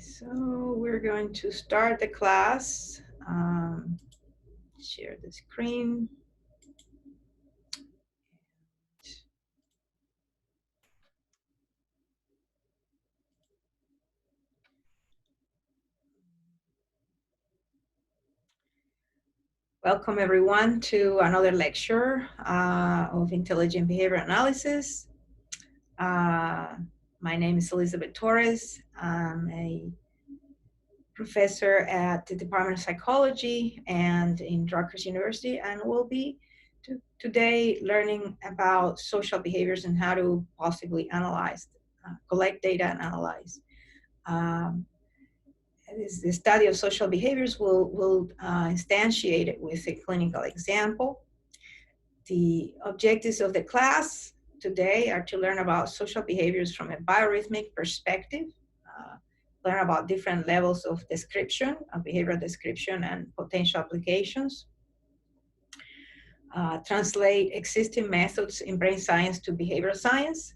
So we're going to start the class. Share the screen. Welcome everyone to another lecture of Intelligent Behavior Analysis. My name is Elizabeth Torres. I'm a professor at the Department of Psychology and in Rutgers University, and we'll be today learning about social behaviors and how to possibly analyze, collect data and analyze. The study of social behaviors will instantiate it with a clinical example. The objectives of the class today are to learn about social behaviors from a biorhythmic perspective, learn about different levels of description, of behavioral description and potential applications, translate existing methods in brain science to behavioral science,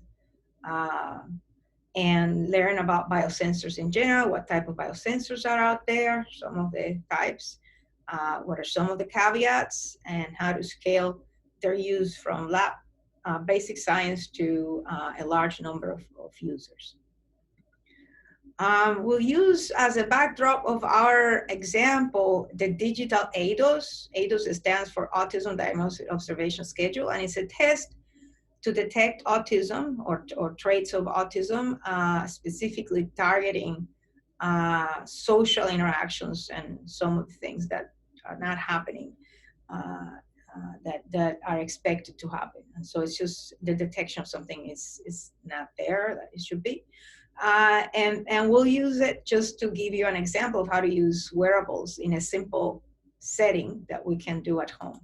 and learn about biosensors in general, what type of biosensors are out there, some of the types, what are some of the caveats, and how to scale their use from lab basic science to a large number of users. We'll use as a backdrop of our example the digital ADOS. ADOS stands for Autism Diagnosis Observation Schedule, and it's a test to detect autism or traits of autism, specifically targeting social interactions and some of the things that are not happening that are expected to happen. And so it's just the detection of something is not there that it should be. And we'll use it just to give you an example of how to use wearables in a simple setting that we can do at home.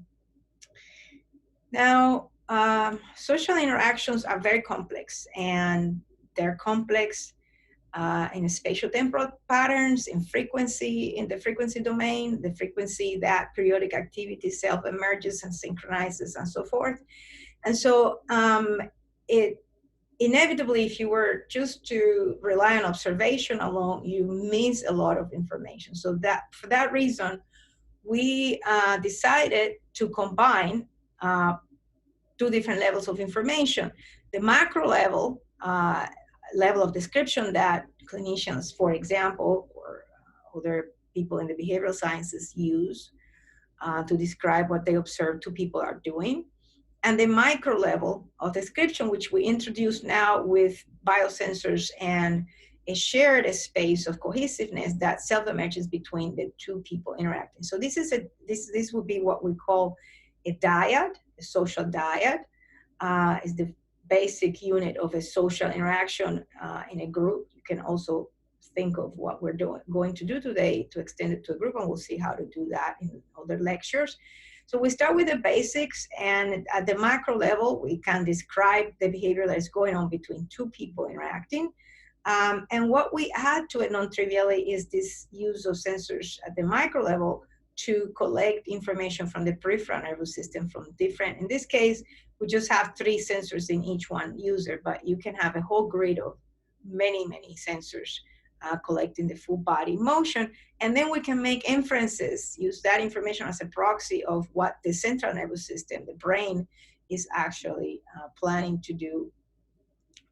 Now, social interactions are very complex, and they're complex in spatial temporal patterns, in frequency, in the frequency domain, the frequency that periodic activity self-emerges and synchronizes and so forth. And so it inevitably, if you were just to rely on observation alone, you miss a lot of information. So that for that reason, we decided to combine two different levels of information. The macro level, level of description that clinicians, for example, or other people in the behavioral sciences use to describe what they observe two people are doing. And the micro level of description, which we introduce now with biosensors and a shared space of cohesiveness that self-emerges between the two people interacting. So this is this would be what we call a dyad, a social dyad, is the basic unit of a social interaction in a group. You can also think of what we're going to do today to extend it to a group, and we'll see how to do that in other lectures. So we start with the basics, and at the macro level, we can describe the behavior that is going on between two people interacting. And what we add to it non-trivially is this use of sensors at the micro level to collect information from the peripheral nervous system from different, in this case, we just have 3 sensors in each one user, but you can have a whole grid of many, many sensors collecting the full body motion. And then we can make inferences, use that information as a proxy of what the central nervous system, the brain, is actually planning to do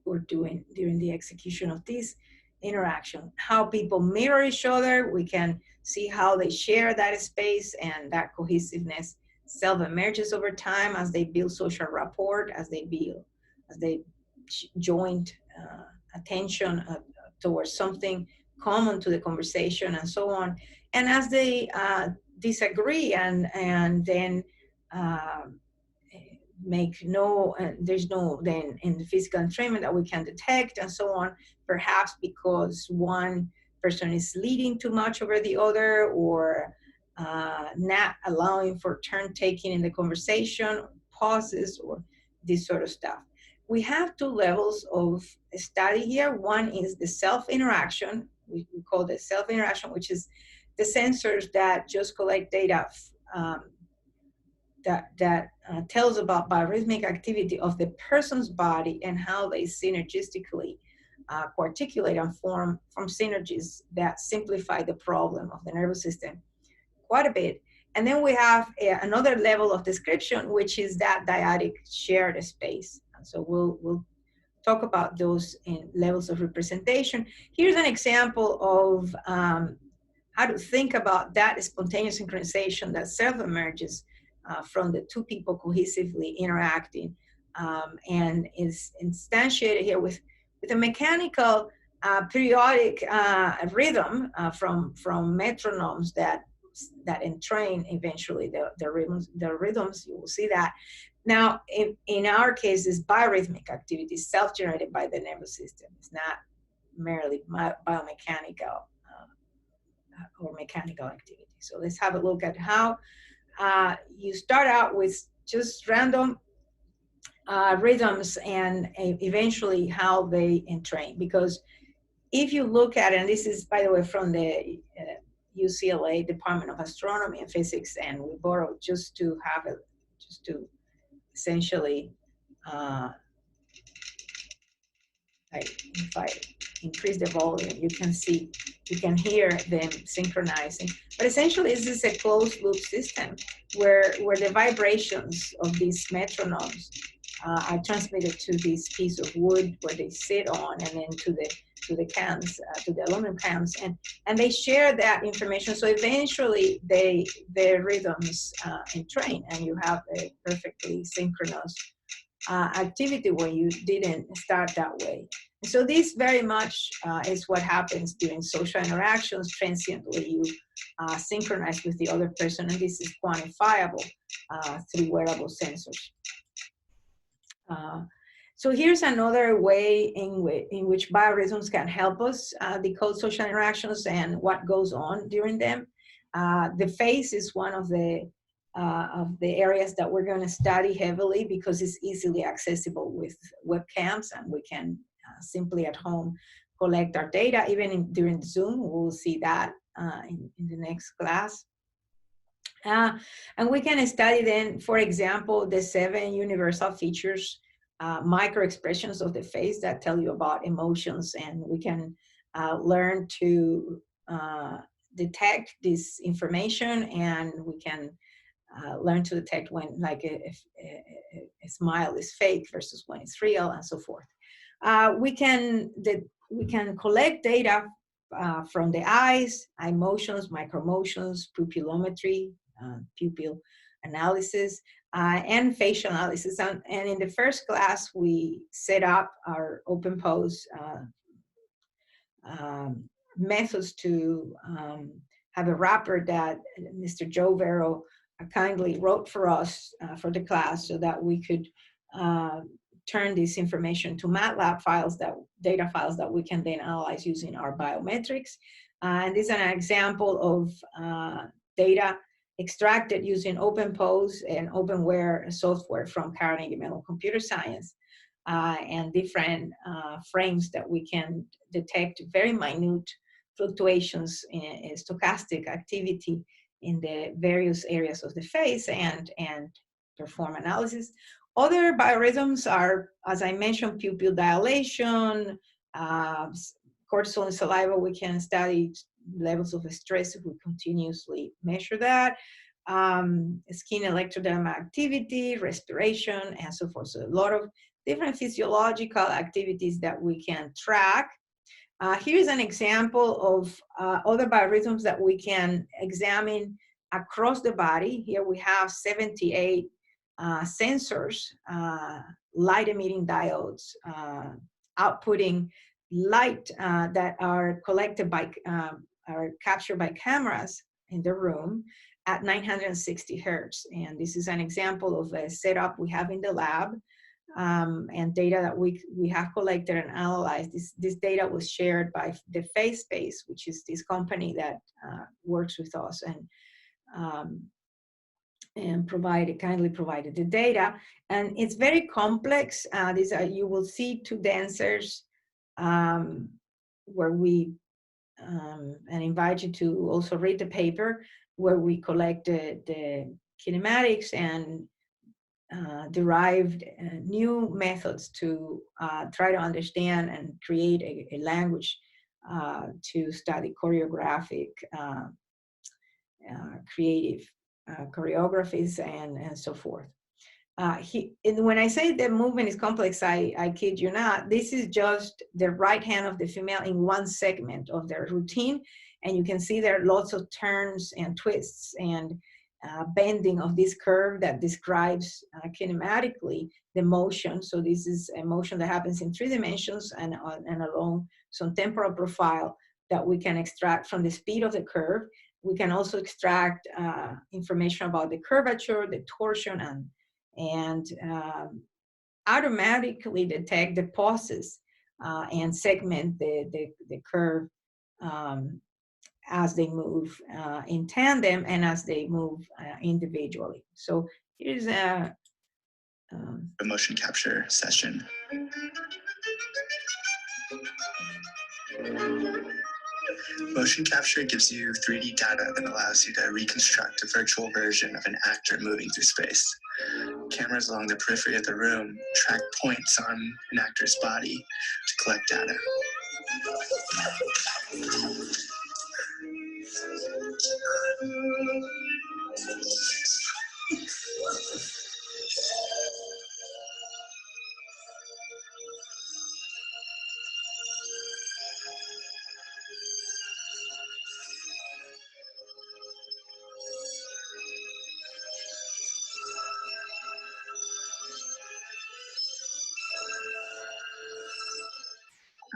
or doing during the execution of this interaction. How people mirror each other, we can see how they share that space, and that cohesiveness self-emerges over time as they build social rapport, as they joint attention towards something common to the conversation and so on. And as they disagree and then make there's no then in the physical entrainment that we can detect and so on, perhaps because one person is leading too much over the other, or not allowing for turn taking in the conversation, pauses, or this sort of stuff. We have 2 levels of study here. One is the self-interaction. We call the self-interaction, which is the sensors that just collect data that tells about biorhythmic activity of the person's body and how they synergistically co-articulate and form synergies that simplify the problem of the nervous system quite a bit. And then we have another level of description, which is that dyadic shared space. And so we'll talk about those in levels of representation. Here's an example of how to think about that spontaneous synchronization that self-emerges from the two people cohesively interacting, and is instantiated here with a mechanical periodic rhythm from metronomes that entrain eventually the rhythms. You will see that. Now, in our case, this biorhythmic activity is self-generated by the nervous system. It's not merely biomechanical or mechanical activity. So let's have a look at how you start out with just random rhythms and eventually how they entrain. Because if you look at it, and this is, by the way, from the UCLA Department of Astronomy and Physics, and we borrowed just to have it, just to essentially, if I increase the volume, you can see, you can hear them synchronizing. But essentially, this is a closed loop system where the vibrations of these metronomes are transmitted to this piece of wood where they sit on, and then to the cans, to the aluminum cans, and they share that information. So eventually, their rhythms entrain, and you have a perfectly synchronous activity when you didn't start that way. So this very much is what happens during social interactions. Transiently, you synchronize with the other person, and this is quantifiable through wearable sensors. So here's another way in which biorhythms can help us decode social interactions and what goes on during them. The face is one of the areas that we're going to study heavily because it's easily accessible with webcams, and we can simply at home collect our data. Even during Zoom, we'll see that in the next class. And we can study then, for example, the 7 universal features, micro expressions of the face that tell you about emotions, and we can learn to detect this information, and we can learn to detect when, like, a smile is fake versus when it's real, and so forth. We can collect data from the eyes, eye motions, micromotions, pupillometry, pupil analysis, and facial analysis. And in the first class, we set up our open pose methods to have a wrapper that Mr. Joe Vero kindly wrote for us for the class, so that we could turn this information to MATLAB files, data files that we can then analyze using our biometrics. And this is an example of data extracted using OpenPose and OpenWare software from Carnegie Mellon Computer Science, and different frames that we can detect very minute fluctuations in stochastic activity in the various areas of the face, and perform analysis. Other biorhythms are, as I mentioned, pupil dilation, cortisol in saliva. We can study levels of stress if we continuously measure that. Skin electrodermal activity, respiration, and so forth. So a lot of different physiological activities that we can track. Here's an example of other biorhythms that we can examine across the body. Here we have 78 sensors, light emitting diodes, outputting light that are collected by, are captured by cameras in the room at 960 hertz. And this is an example of a setup we have in the lab, and data that we have collected and analyzed. This data was shared by the Face Space, which is this company that works with us and kindly provided the data. And it's very complex. These are, you will see 2 dancers where we, and invite you to also read the paper, where we collected the kinematics and derived new methods to try to understand and create a language to study choreographic, creative choreographies and so forth. And when I say the movement is complex, I kid you not, this is just the right hand of the female in one segment of their routine. And you can see there are lots of turns and twists and bending of this curve that describes kinematically the motion. So this is a motion that happens in 3 dimensions and along some temporal profile that we can extract from the speed of the curve. We can also extract information about the curvature, the torsion, and automatically detect the pauses and segment the curve as they move in tandem and as they move individually. So here's a motion capture session. Motion capture gives you 3D data that allows you to reconstruct a virtual version of an actor moving through space. Cameras along the periphery of the room track points on an actor's body to collect data.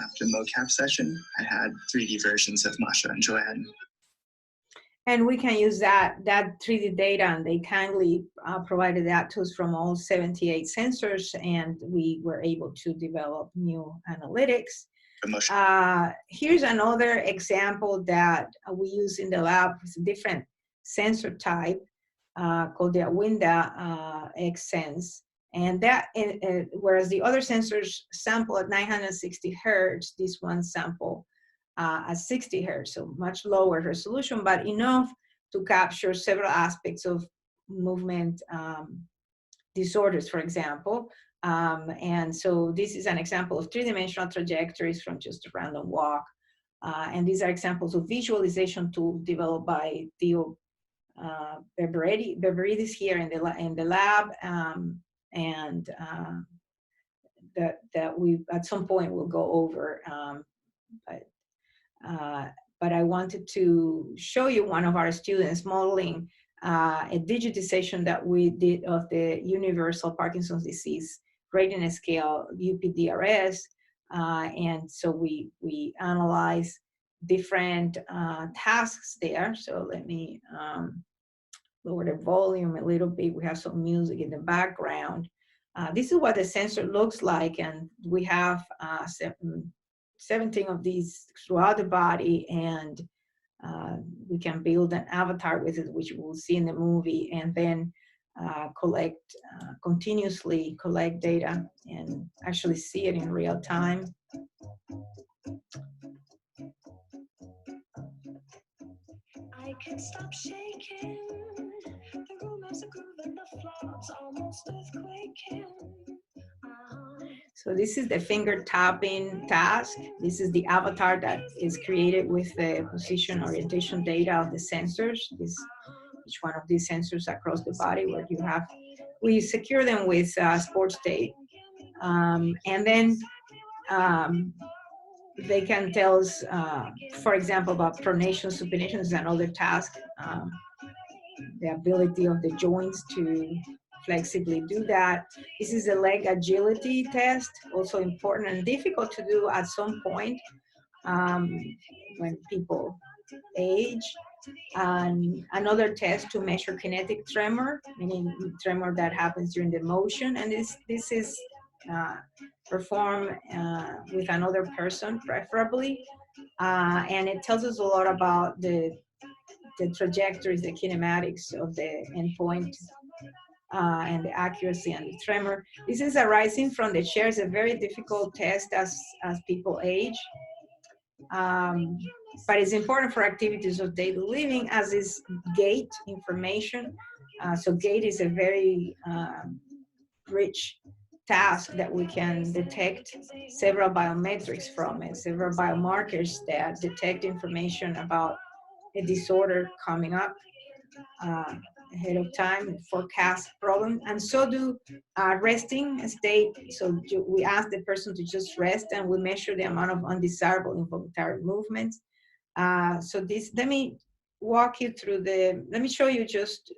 After the mocap session, I had 3D versions of Masha and Joanne. And we can use that 3D data, and they kindly provided that to us from all 78 sensors, and we were able to develop new analytics. Here's another example that we use in the lab. It's a different sensor type called the Awinda X-Sense. And that, whereas the other sensors sample at 960 hertz, this one sample at 60 hertz, so much lower resolution, but enough to capture several aspects of movement disorders, for example. And so this is an example of 3-dimensional trajectories from just a random walk. And these are examples of visualization tools developed by Theo Beveridis here in the lab, and that we at some point will go over. But I wanted to show you one of our students modeling a digitization that we did of the Universal Parkinson's Disease Rating Scale, UPDRS. And so we analyze different tasks there. So let me lower the volume a little bit. We have some music in the background. This is what the sensor looks like, and we have 17 of these throughout the body, and we can build an avatar with it, which we'll see in the movie, and then continuously collect data and actually see it in real time. I can stop shaking. The room has a groove and the floor's almost earthquaking. So this is the finger tapping task. This is the avatar that is created with the position orientation data of the sensors. Each one of these sensors across the body, where we secure them with sports tape. And then they can tell us, for example, about pronation, supination is another task. The ability of the joints to flexibly do that. This is a leg agility test, also important and difficult to do at some point when people age. And another test to measure kinetic tremor, meaning tremor that happens during the motion. And this is performed with another person, preferably. And it tells us a lot about the trajectories, the kinematics of the endpoint, and the accuracy and the tremor. This is arising from the chair. It's a very difficult test as people age. But it's important for activities of daily living, as is gait information. So gait is a very rich task that we can detect several biometrics from it, several biomarkers that detect information about a disorder coming up uh, ahead of time, forecast problem, and so do resting state. So we ask the person to just rest, and we measure the amount of undesirable involuntary movements. So this, let me walk you through let me show you just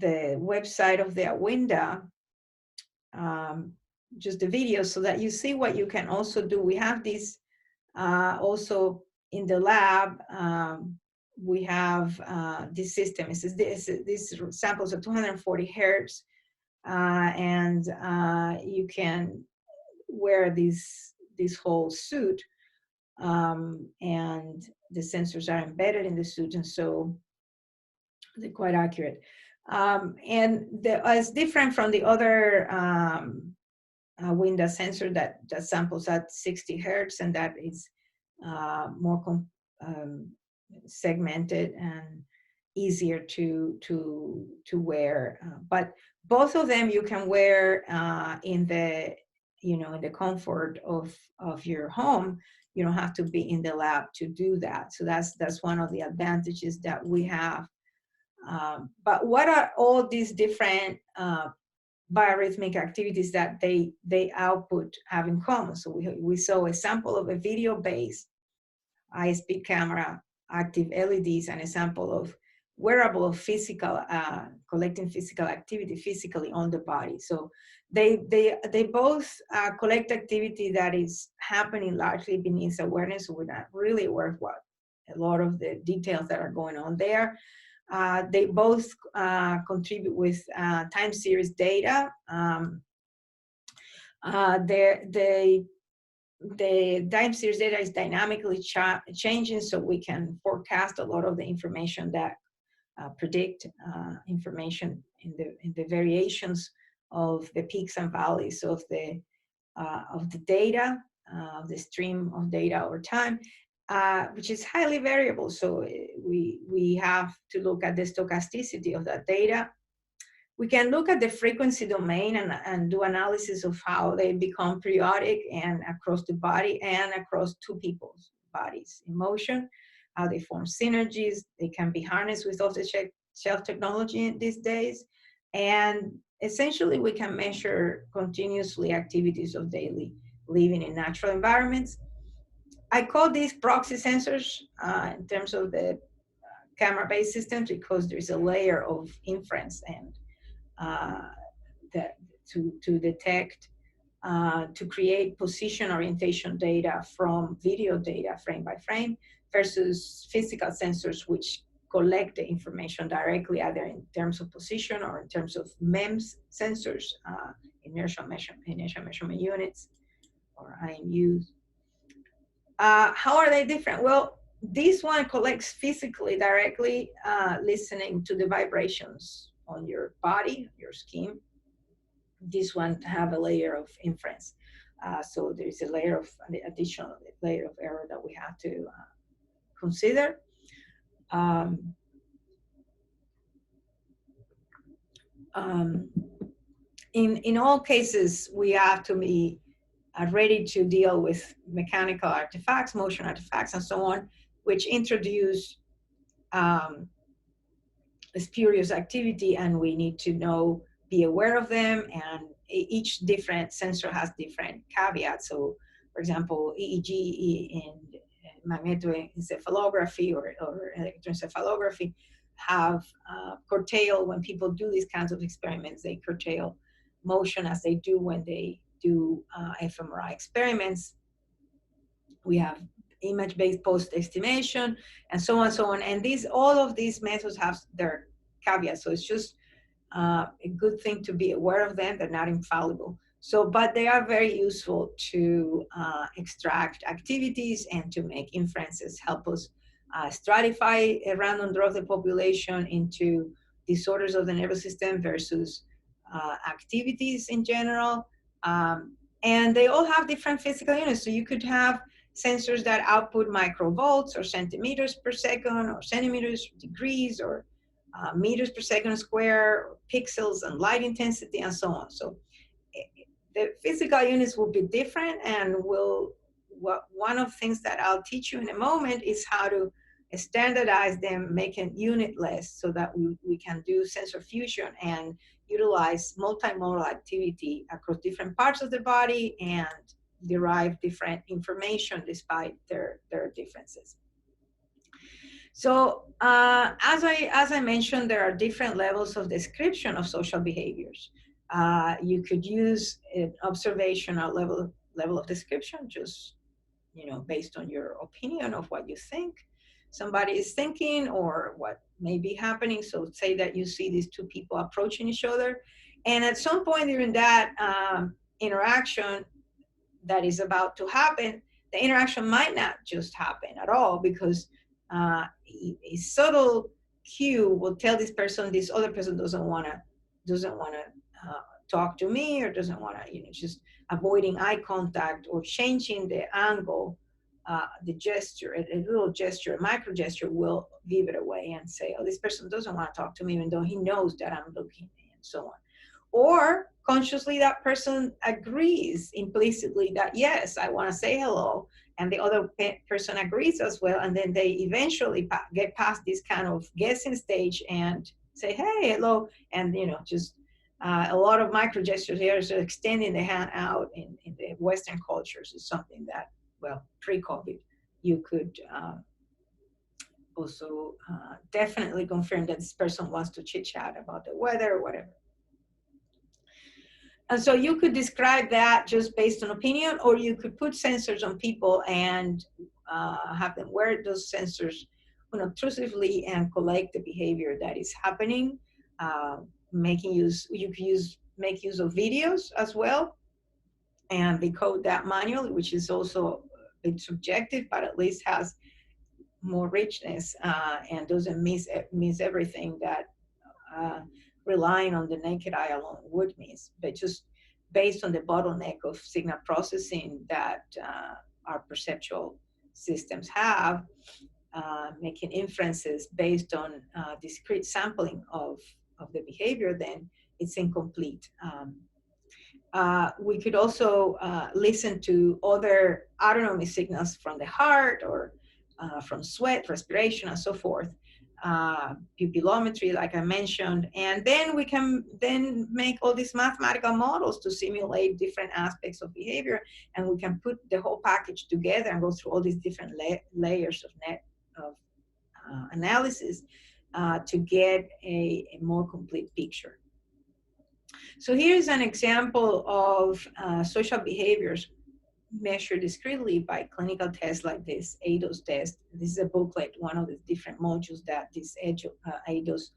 the website of the Awinda, just the video, so that you see what you can also do. We have this also in the lab. We have this system. These samples are 240 hertz, and you can wear this whole suit, and the sensors are embedded in the suit, and so they're quite accurate. And it's different from the other Windows sensor that samples at 60 hertz, and that is more segmented and easier to wear. But both of them you can wear in the in the comfort of your home. You don't have to be in the lab to do that. So that's one of the advantages that we have. But what are all these different biorhythmic activities that they output have in common? So we saw a sample of a video-based high-speed camera, active LEDs, and a sample of wearable of physical, collecting physical activity physically on the body. So they both collect activity that is happening largely beneath awareness. So we're not really aware of what a lot of the details that are going on there. They both contribute with time series data. The time series data is dynamically changing, so we can forecast a lot of the information that predict information in the variations of the peaks and valleys of the data, the stream of data over time, which is highly variable. So we have to look at the stochasticity of that data. We can look at the frequency domain and do analysis of how they become periodic and across the body and across two people's bodies in motion, how they form synergies. They can be harnessed with off-the-shelf technology these days. And essentially, we can measure continuously activities of daily living in natural environments. I call these proxy sensors in terms of the camera-based systems, because there's a layer of inference and to detect, to create position orientation data from video data frame by frame, versus physical sensors which collect the information directly, either in terms of position or in terms of MEMS sensors, inertial measurement units, or IMUs. How are they different? Well, this one collects physically directly, listening to the vibrations on your body, your skin. This one have a layer of inference. So there's a layer of an additional layer of error that we have to consider. In all cases, we have to be ready to deal with mechanical artifacts, motion artifacts, and so on, which introduce spurious activity, and we need to be aware of them. And each different sensor has different caveats. So, for example, EEG in magnetoencephalography or electroencephalography have curtail, when people do these kinds of experiments, they curtail motion as they do when they do fMRI experiments. We have image-based post-estimation, and so on. And all of these methods have their caveats. So it's just a good thing to be aware of them. They're not infallible. So, but they are very useful to extract activities and to make inferences, help us stratify a random draw of the population into disorders of the nervous system versus activities in general. And they all have different physical units. So you could have sensors that output microvolts or centimeters per second or centimeters, degrees, or meters per second square, pixels, and light intensity, and so on. So the physical units will be different, and one of the things that I'll teach you in a moment is how to standardize them, making unitless, so that we can do sensor fusion and utilize multimodal activity across different parts of the body and derive different information despite their differences. So as I mentioned, there are different levels of description of social behaviors. You could use an observational level of description, just based on your opinion of what you think somebody is thinking or what may be happening. So say that you see these two people approaching each other, and at some point during that interaction that is about to happen, the interaction might not just happen at all, because a subtle cue will tell this person this other person doesn't want to talk to me, or doesn't want to, just avoiding eye contact or changing the angle. The gesture, a little gesture, a micro gesture, will give it away and say, oh, this person doesn't want to talk to me, even though he knows that I'm looking, and so on. Or consciously, that person agrees implicitly that, yes, I want to say hello, and the other person agrees as well, and then they eventually get past this kind of guessing stage and say, hey, hello, and just a lot of micro gestures here. So extending the hand out in the Western cultures is something that, well, pre-COVID, you could also definitely confirm that this person wants to chit-chat about the weather or whatever. And so you could describe that just based on opinion, or you could put sensors on people and have them wear those sensors unobtrusively and collect the behavior that is happening. You could make use of videos as well and decode that manually, which is also a bit subjective, but at least has more richness and doesn't miss everything that relying on the naked eye alone would miss, but just based on the bottleneck of signal processing that our perceptual systems have, making inferences based on discrete sampling of the behavior, then it's incomplete. We could also listen to other autonomy signals from the heart or from sweat, respiration, and so forth. Pupillometry, like I mentioned, and then we can then make all these mathematical models to simulate different aspects of behavior, and we can put the whole package together and go through all these different layers of analysis to get a more complete picture. So here's an example of social behaviors measured discretely by clinical tests like this ADOS test. This is a booklet, one of the different modules that this ADOS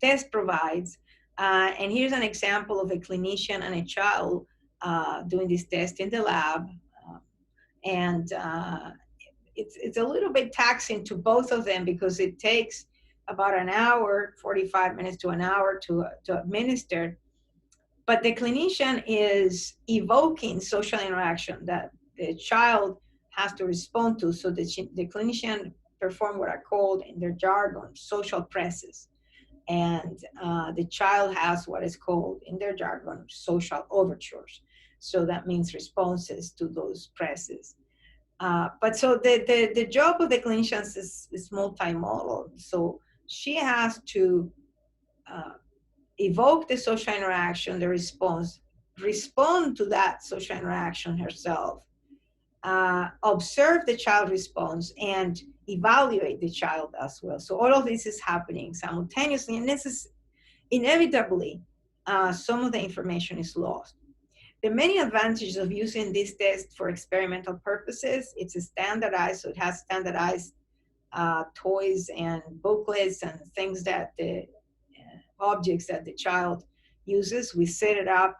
test provides. And here's an example of a clinician and a child doing this test in the lab. It's a little bit taxing to both of them because it takes about an hour, 45 minutes to an hour to administer. But the clinician is evoking social interaction that the child has to respond to. So the clinician perform what are called in their jargon social presses. And the child has what is called in their jargon social overtures. So that means responses to those presses. But so the job of the clinicians is multimodal. So she has to evoke the social interaction, the response, respond to that social interaction herself, observe the child response, and evaluate the child as well. So all of this is happening simultaneously, and this is inevitably some of the information is lost. The many advantages of using this test for experimental purposes, it's standardized, so it has standardized toys and booklets and things that the objects that the child uses. We set it up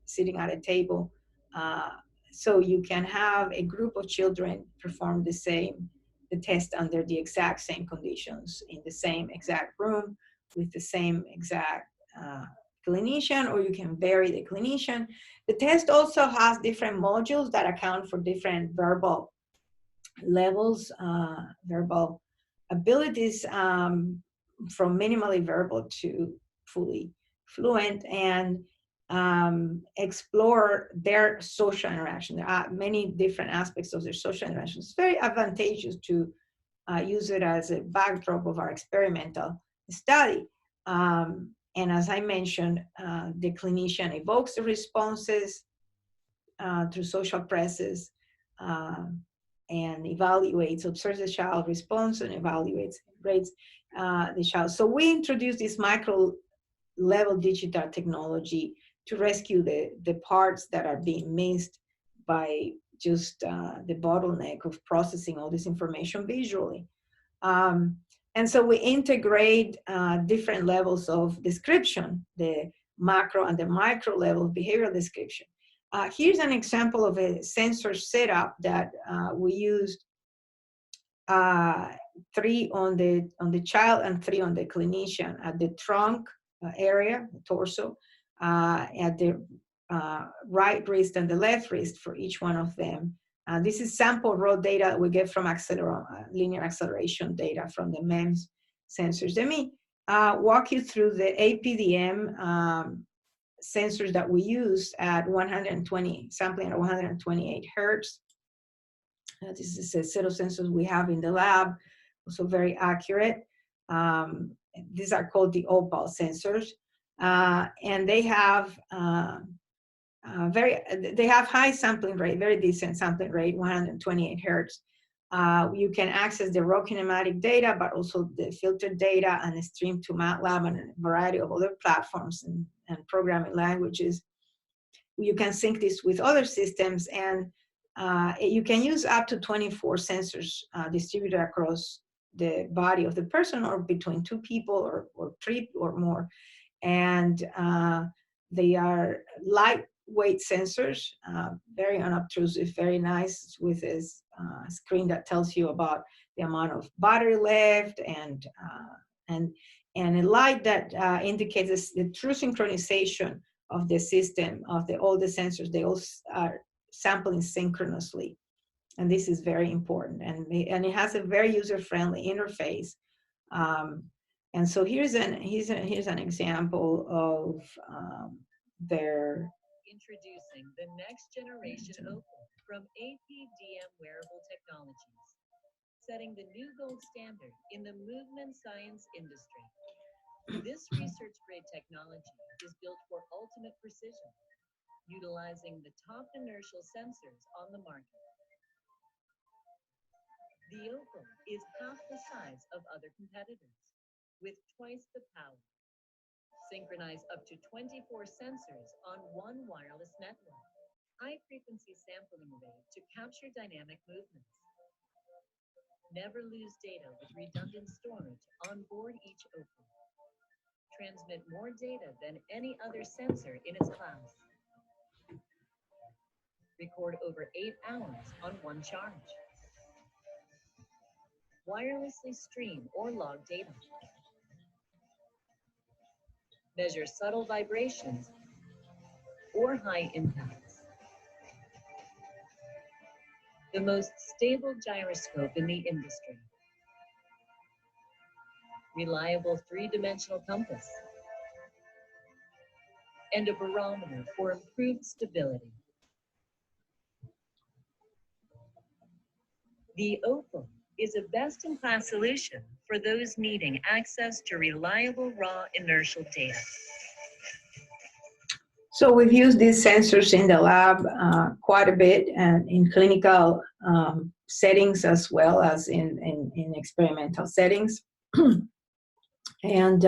sitting at a table, so you can have a group of children perform the test under the exact same conditions in the same exact room with the same exact clinician, or you can vary the clinician. The test also has different modules that account for different verbal levels, verbal abilities. from minimally verbal to fully fluent, and explore their social interaction. There are many different aspects of their social interaction. It's very advantageous to use it as a backdrop of our experimental study. And as I mentioned, the clinician evokes the responses through social presses and evaluates, observes the child response and evaluates, rates the child. So we introduced this micro-level digital technology to rescue the parts that are being missed by just the bottleneck of processing all this information visually. And so we integrate different levels of description, the macro and the micro level of behavioral description. Here's an example of a sensor setup that we used 3 on the child and 3 on the clinician at the trunk area, the torso, at the right wrist and the left wrist for each one of them. This is sample raw data we get from linear acceleration data from the MEMS sensors. Let me walk you through the APDM sensors that we use at 120, sampling at 128 hertz. This is a set of sensors we have in the lab, also very accurate. These are called the OPAL sensors, and they have high sampling rate, very decent sampling rate, 128 hertz. You can access the raw kinematic data, but also the filtered data and stream to MATLAB and a variety of other platforms and programming languages. You can sync this with other systems, and you can use up to 24 sensors distributed across the body of the person, or between 2 people or 3 or more. And they are lightweight sensors, very unobtrusive, very nice, with a screen that tells you about the amount of battery left, and a light that indicates the true synchronization of the system, of all the sensors. They all are sampling synchronously, and this is very important. And it has a very user-friendly interface. And so here's an example of their. Introducing the next generation Opal from APDM Wearable Technologies, setting the new gold standard in the movement science industry. This research-grade technology is built for ultimate precision, utilizing the top inertial sensors on the market. The Opal is half the size of other competitors, with twice the power. Synchronize up to 24 sensors on one wireless network. High-frequency sampling rate to capture dynamic movements. Never lose data with redundant storage on board each Opal. Transmit more data than any other sensor in its class. Record over 8 hours on one charge. Wirelessly stream or log data. Measure subtle vibrations or high impacts. The most stable gyroscope in the industry. Reliable 3-dimensional compass. And a barometer for improved stability. The Opal is a best-in-class solution for those needing access to reliable raw inertial data. So we've used these sensors in the lab quite a bit, and in clinical settings as well as in experimental settings. And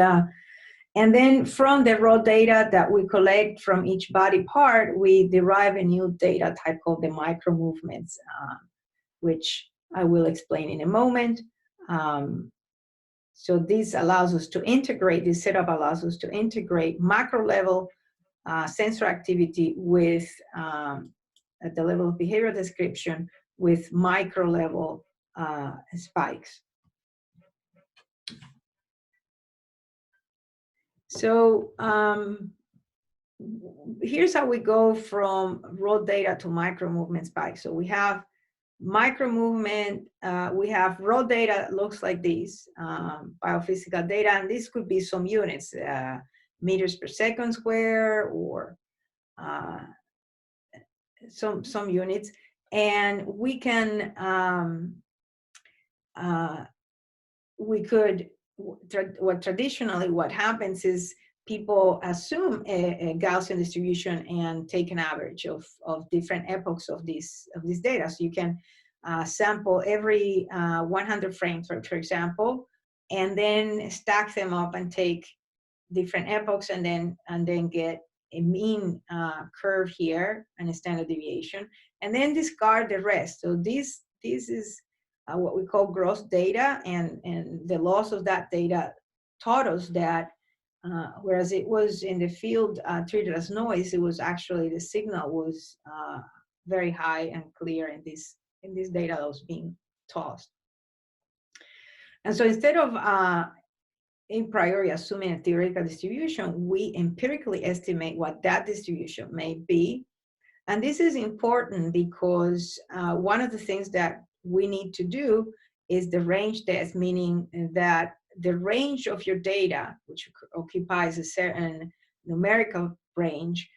then from the raw data that we collect from each body part, we derive a new data type called the micro movements, which I will explain in a moment. So this allows us to integrate, this setup allows us to integrate macro level sensor activity with, at the level of behavioral description, with micro level spikes. So here's how we go from raw data to micro movement spikes. So we have Micro movement, we have raw data that looks like this, biophysical data, and this could be some units, meters per second square, or some units, and we can we could traditionally what happens is people assume a Gaussian distribution and take an average of different epochs of this data. So you can sample every 100 frames, for example, and then stack them up and take different epochs, and then get a mean curve here and a standard deviation, and then discard the rest. So this is what we call gross data, and the loss of that data taught us that whereas it was in the field treated as noise, it was actually the signal was very high and clear in this data that was being tossed. And so instead of a priori assuming a theoretical distribution, we empirically estimate what that distribution may be. And this is important because one of the things that we need to do is the range test, meaning that the range of your data, which occupies a certain numerical range,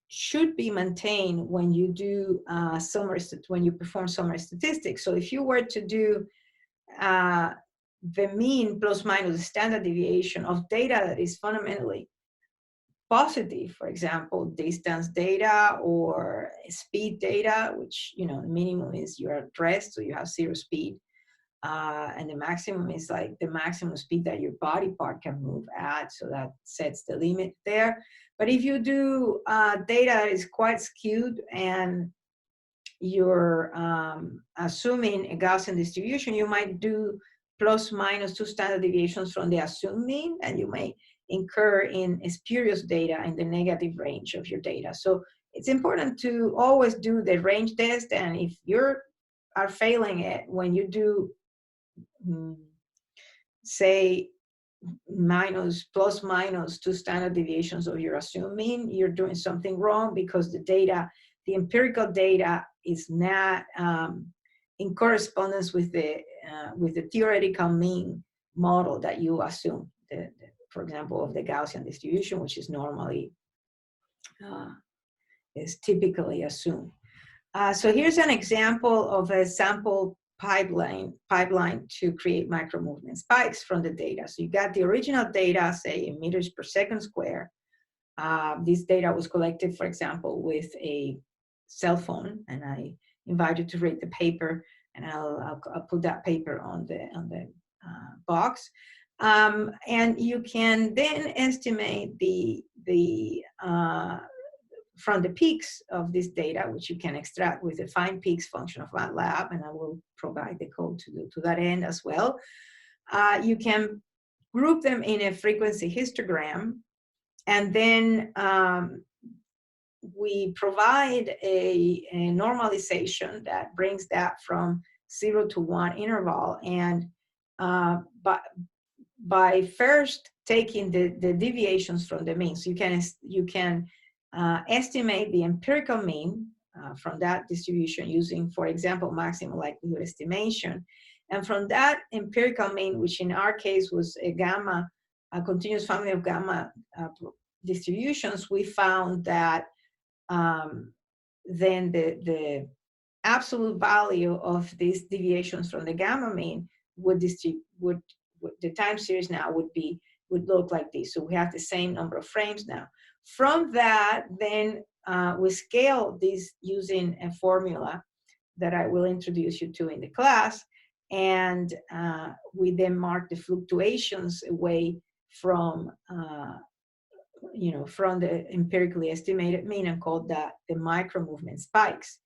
should be maintained when you do when you perform summary statistics. So if you were to do the mean plus minus the standard deviation of data that is fundamentally positive, for example, distance data or speed data, which, you know, the minimum is you're at rest, so you have zero speed, and the maximum is like the maximum speed that your body part can move at, so that sets the limit there. But if you do data that is quite skewed and you're assuming a Gaussian distribution, you might do plus minus 2 standard deviations from the assumed mean, and you may incur in spurious data in the negative range of your data. So it's important to always do the range test, and if you are failing it when you do, say, plus minus 2 standard deviations of your assumed mean, you're doing something wrong, because the empirical data is not in correspondence with the theoretical mean model that you assume, for example, of the Gaussian distribution, which is normally is typically assumed. So here's an example of a sample pipeline to create micro movement spikes from the data. So you got the original data, say in meters per second square. This data was collected, for example, with a cell phone, and I invite you to read the paper, and I'll put that paper on the box. And you can then estimate from the peaks of this data, which you can extract with the find peaks function of MATLAB, and I will provide the code to that end as well. You can group them in a frequency histogram, and then we provide a normalization that brings that from 0 to 1 interval, and by first taking the deviations from the mean. So you can estimate the empirical mean from that distribution using, for example, maximum likelihood estimation. And from that empirical mean, which in our case was a continuous family of gamma distributions, we found that then the absolute value of these deviations from the gamma mean the time series now would look like this. So we have the same number of frames now. From that, then we scale this using a formula that I will introduce you to in the class, and we then mark the fluctuations away from from the empirically estimated mean, and call that the micro movement spikes.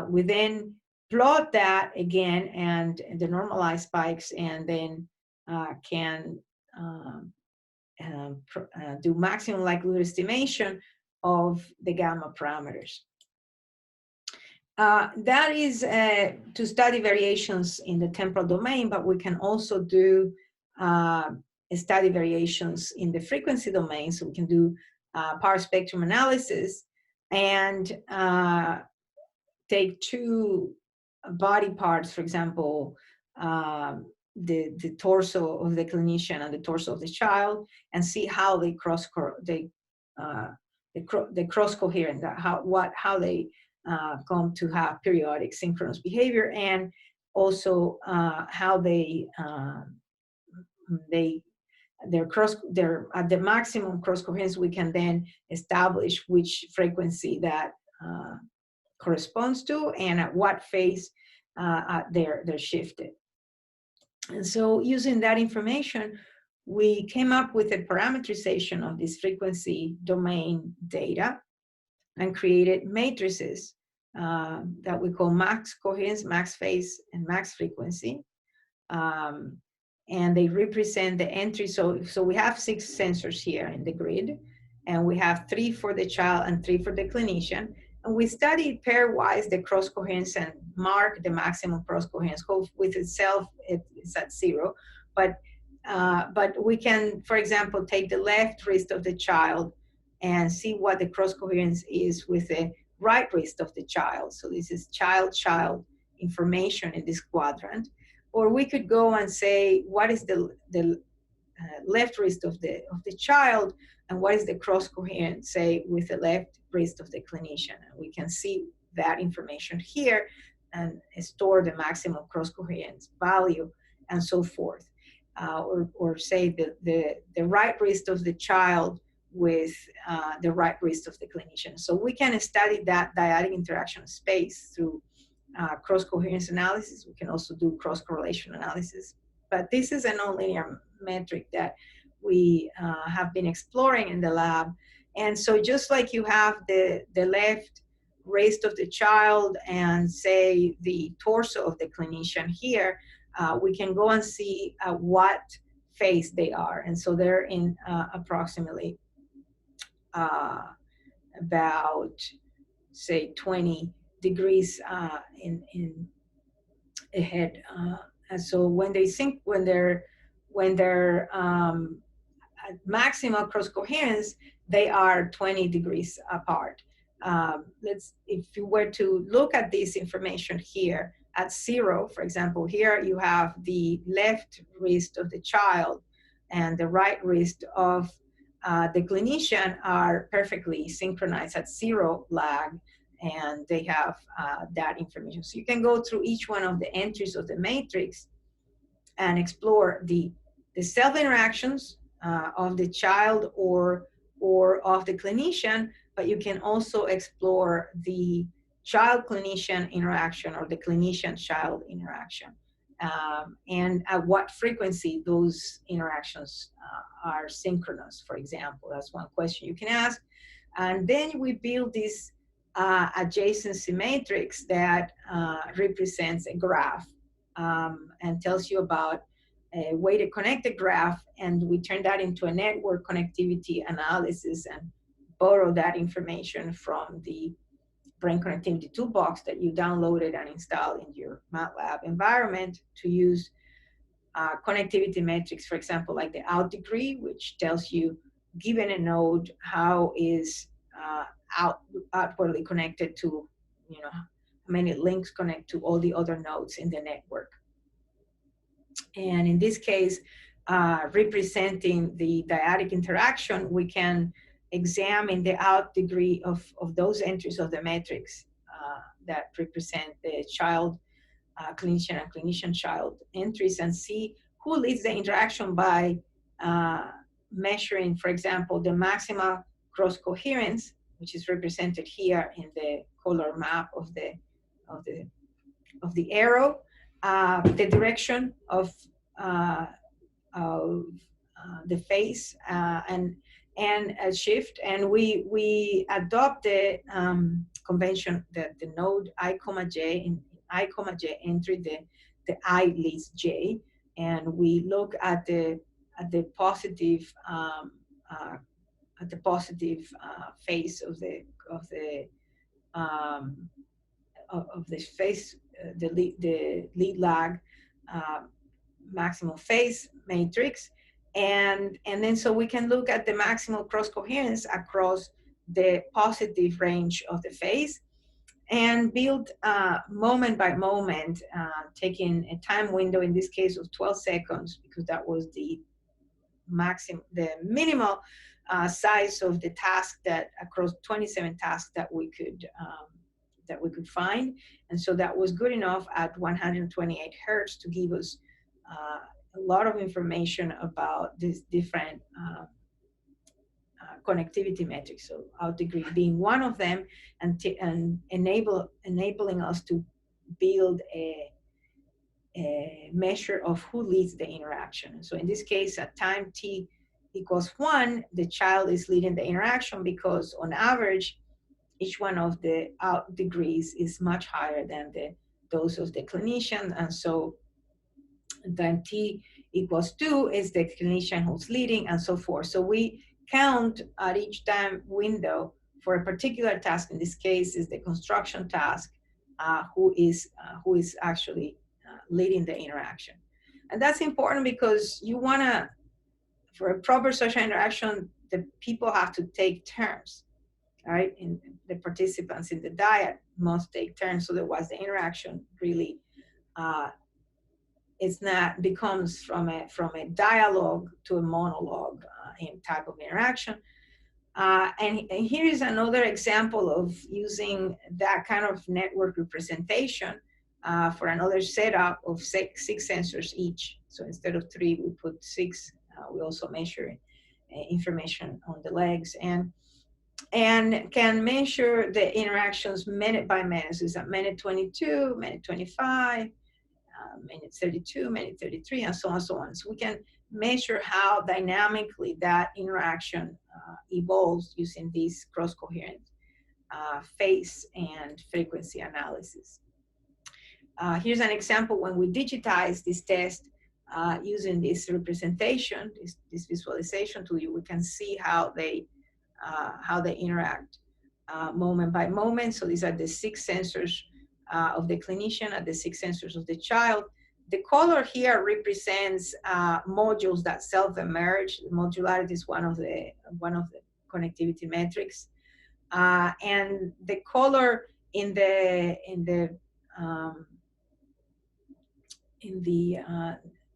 We then plot that again and the normalized spikes, and then can do maximum likelihood estimation of the gamma parameters. That is to study variations in the temporal domain, but we can also do study variations in the frequency domain. So we can do power spectrum analysis and take two body parts, for example, the torso of the clinician and the torso of the child, and see how they cross coherent, how they come to have periodic synchronous behavior, and also how they're at the maximum cross coherence. We can then establish which frequency that corresponds to and at what phase they're shifted. And so using that information, we came up with a parameterization of this frequency domain data and created matrices that we call max coherence, max phase, and max frequency. And they represent the entry. So we have 6 sensors here in the grid, and we have 3 for the child and 3 for the clinician. And we studied pairwise the cross coherence and mark the maximum cross coherence. With itself, it's at 0. But we can, for example, take the left wrist of the child and see what the cross coherence is with the right wrist of the child. So this is child-child information in this quadrant. Or we could go and say, what is the left wrist of the child, and what is the cross coherence, say, with the left wrist of the clinician. And we can see that information here and store the maximum cross coherence value and so forth. Or say the right wrist of the child with the right wrist of the clinician. So we can study that dyadic interaction space through cross-coherence analysis. We can also do cross-correlation analysis. But this is a nonlinear metric that we have been exploring in the lab. And so just like you have the left wrist of the child and, say, the torso of the clinician here, we can go and see what phase they are. And so they're in approximately about, say, 20 degrees in ahead, and so when they're at maximal cross coherence, they are 20 degrees apart. If you were to look at this information here at 0, for example, here you have the left wrist of the child and the right wrist of the clinician are perfectly synchronized at 0 lag, and they have that information. So you can go through each one of the entries of the matrix and explore the self-interactions of the child or of the clinician, but you can also explore the child-clinician interaction or the clinician-child interaction, and at what frequency those interactions are synchronous, for example. That's one question you can ask. And then we build this adjacency matrix that represents a graph and tells you about a way to connect the graph, and we turn that into a network connectivity analysis and borrow that information from the Brain Connectivity Toolbox that you downloaded and installed in your MATLAB environment to use connectivity metrics, for example, like the out degree, which tells you, given a node, how is outwardly connected to, how many links connect to all the other nodes in the network. And in this case, representing the dyadic interaction, we can examine the out degree of those entries of the matrix that represent the child, clinician, and clinician-child entries, and see who leads the interaction by measuring, for example, the maximal cross coherence, which is represented here in the color map of the arrow, the direction of the phase and a shift, and we adopt the convention that the node I comma j in I comma j entry the I leads j, and we look at the positive phase of the phase, the lead lag maximal phase matrix, and then so we can look at the maximal cross coherence across the positive range of the phase, and build moment by moment, taking a time window, in this case of 12 seconds, because that was the minimal size of the task that across 27 tasks that we could find. And so that was good enough at 128 hertz to give us a lot of information about these different connectivity metrics. So out degree being one of them, and enabling us to build a measure of who leads the interaction. So in this case, at time t equals 1, the child is leading the interaction because on average, each one of the out degrees is much higher than those of the clinician. And so time t equals 2 is the clinician who's leading, and so forth. So we count at each time window for a particular task. In this case, is the construction task, who is actually leading the interaction. And that's important because you want to, for a proper social interaction, the people have to take turns, right? And the participants in the dyad must take turns, so otherwise the interaction really it's not becomes from a dialogue to a monologue in type of interaction. And here is another example of using that kind of network representation for another setup of six sensors each. So instead of 3, we put 6. We also measure information on the legs, and can measure the interactions minute by minute. So it's at minute 22, minute 25, minute 32, minute 33, and so on and so on. So we can measure how dynamically that interaction evolves using these cross-coherent phase and frequency analysis. Here's an example when we digitize this test using this representation, this visualization tool. We can see how they interact moment by moment. So these are the 6 sensors of the clinician and the 6 sensors of the child. The color here represents modules that self-emerge. Modularity is one of the connectivity metrics, and the color in the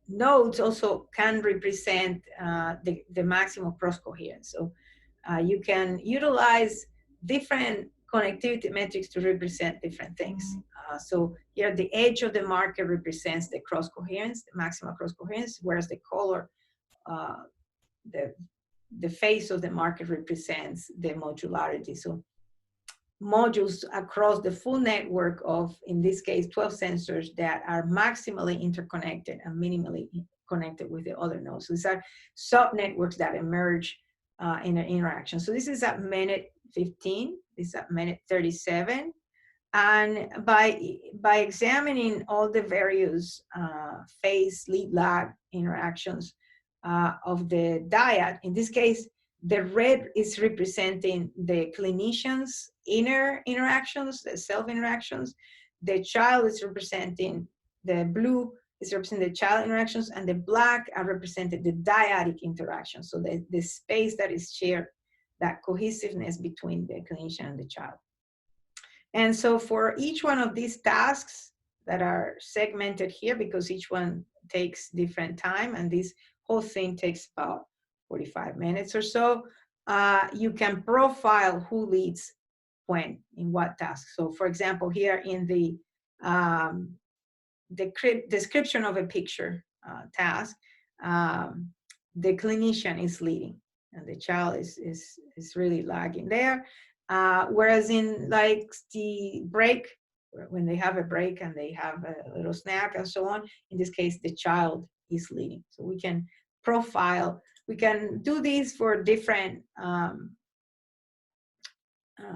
nodes also can represent the maximum cross coherence. So you can utilize different connectivity metrics to represent different things. So here the edge of the marker represents the cross coherence, the maximal cross coherence, whereas the color, the face of the marker represents the modularity. So modules across the full network of, in this case, 12 sensors that are maximally interconnected and minimally connected with the other nodes. So these are sub-networks that emerge in an interaction. So this is at minute 15, this is at minute 37. And by examining all the various phase lead lag interactions of the dyad, in this case, the red is representing the clinician's inner interactions, the self interactions. The child is representing, the blue is representing the child interactions, and the black are represented the dyadic interactions. So the space that is shared, that cohesiveness between the clinician and the child. And so for each one of these tasks that are segmented here, because each one takes different time, and this whole thing takes about 45 minutes or so, you can profile who leads when, in what task. So for example, here in the description of a picture task, the clinician is leading, and the child is really lagging there. Whereas in like the break, when they have a break and they have a little snack and so on, in this case, the child is leading. So we can profile, we can do these for different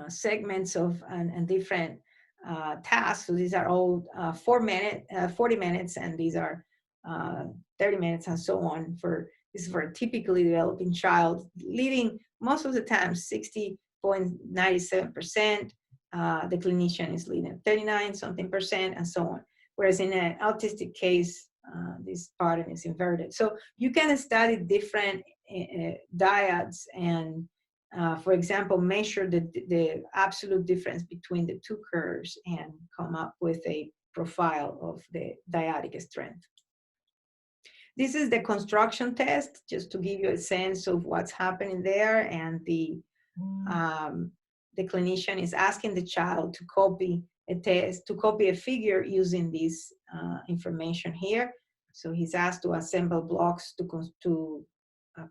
segments of and different tasks. So these are all 40 minutes, and these are 30 minutes and so on. This is for a typically developing child, leading most of the time 60.97%. The clinician is leading 39-something%, and so on. Whereas in an autistic case, this pattern is inverted. So you can study different dyads and for example, measure the absolute difference between the two curves and come up with a profile of the dyadic strength. This is the construction test, just to give you a sense of what's happening there. And the clinician is asking the child to copy a test, to copy a figure using this information here. So he's asked to assemble blocks to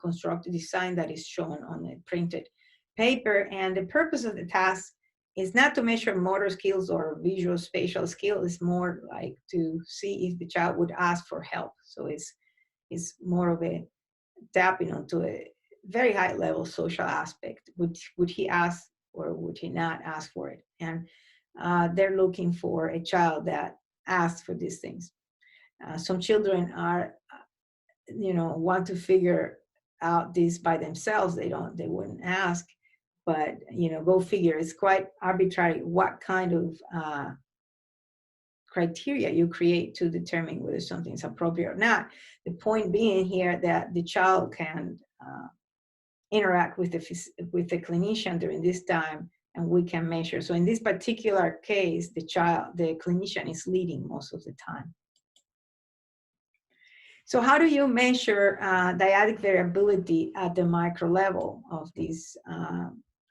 construct a design that is shown on a printed paper. And the purpose of the task is not to measure motor skills or visual spatial skill. It's more like to see if the child would ask for help. So it's more of a tapping onto a very high level social aspect. Would he ask or would he not ask for it? And they're looking for a child that asks for these things. Some children are, want to figure out this by themselves. They wouldn't ask, but go figure. It's quite arbitrary what kind of criteria you create to determine whether something is appropriate or not. The point being here that the child can interact with the clinician during this time, and we can measure. So in this particular case, the clinician is leading most of the time. So how do you measure dyadic variability at the micro level of these